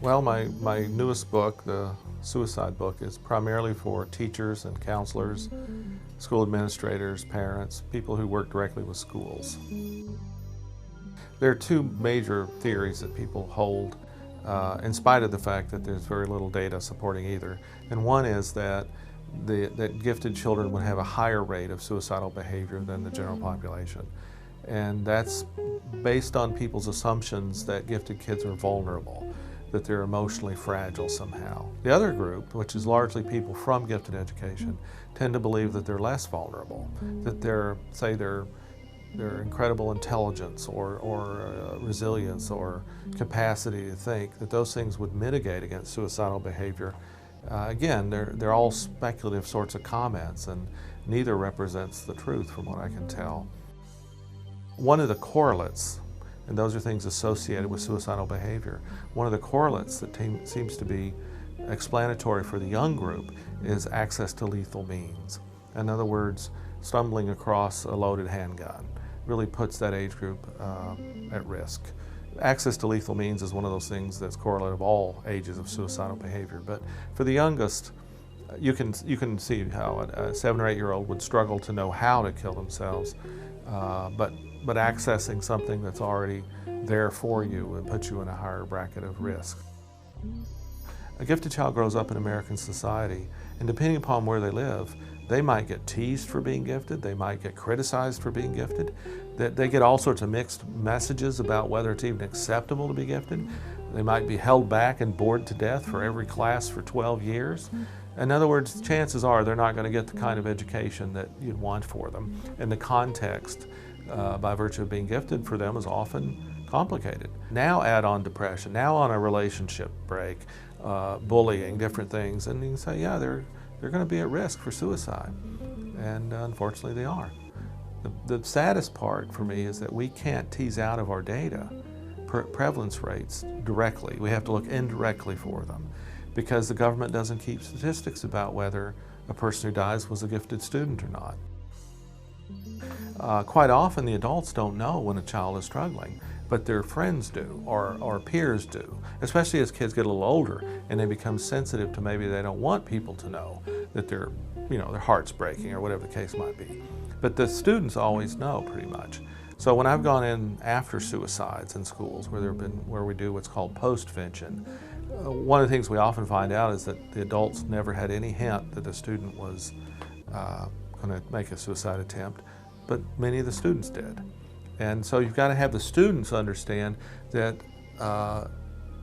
Well, my newest book, the suicide book, is primarily for teachers and counselors, school administrators, parents, people who work directly with schools. There are two major theories that people hold, in spite of the fact that there's very little data supporting either. And one is that that gifted children would have a higher rate of suicidal behavior than the general population. And that's based on people's assumptions that gifted kids are vulnerable, that they're emotionally fragile somehow. The other group, which is largely people from gifted education, tend to believe that they're less vulnerable, that their incredible intelligence or resilience or capacity to think, that those things would mitigate against suicidal behavior. Again, they're all speculative sorts of comments, and neither represents the truth from what I can tell. One of the correlates, and those are things associated with suicidal behavior, one of the correlates that seems to be explanatory for the young group is access to lethal means. In other words, stumbling across a loaded handgun really puts that age group at risk. Access to lethal means is one of those things that's correlative of all ages of suicidal behavior. But for the youngest, you can see how a 7 or 8 year old would struggle to know how to kill themselves, but accessing something that's already there for you would put you in a higher bracket of risk. A gifted child grows up in American society, and depending upon where they live, they might get teased for being gifted, they might get criticized for being gifted, they get all sorts of mixed messages about whether it's even acceptable to be gifted. They might be held back and bored to death for every class for 12 years. In other words, chances are they're not going to get the kind of education that you'd want for them. And the context, by virtue of being gifted for them, is often complicated. Now add on depression, now on a relationship break, bullying, different things, and you can say, yeah, they're going to be at risk for suicide. And unfortunately they are. The saddest part for me is that we can't tease out of our data prevalence rates directly. We have to look indirectly for them, because the government doesn't keep statistics about whether a person who dies was a gifted student or not. Quite often the adults don't know when a child is struggling, but their friends do, or peers do, especially as kids get a little older and they become sensitive to maybe they don't want people to know that their heart's breaking or whatever the case might be. But the students always know pretty much. So when I've gone in after suicides in schools where we do what's called postvention, one of the things we often find out is that the adults never had any hint that the student was going to make a suicide attempt, but many of the students did. And so you've got to have the students understand that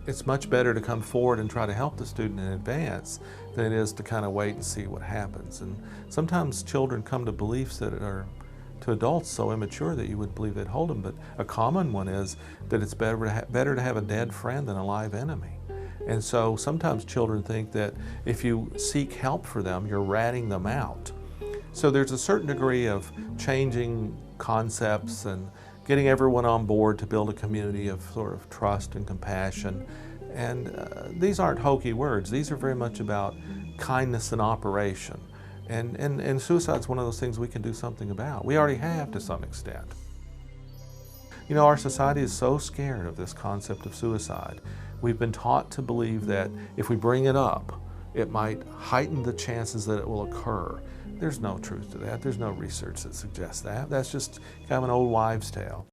it's much better to come forward and try to help the student in advance than it is to kind of wait and see what happens. And sometimes children come to beliefs that are, to adults, so immature that you would believe they'd hold them. But a common one is that it's better to have a dead friend than a live enemy. And so sometimes children think that if you seek help for them, you're ratting them out. So there's a certain degree of changing concepts and getting everyone on board to build a community of sort of trust and compassion. And these aren't hokey words. These are very much about kindness in operation. And suicide's one of those things we can do something about. We already have to some extent. You know, our society is so scared of this concept of suicide. We've been taught to believe that if we bring it up, it might heighten the chances that it will occur. There's no truth to that. There's no research that suggests that. That's just kind of an old wives' tale.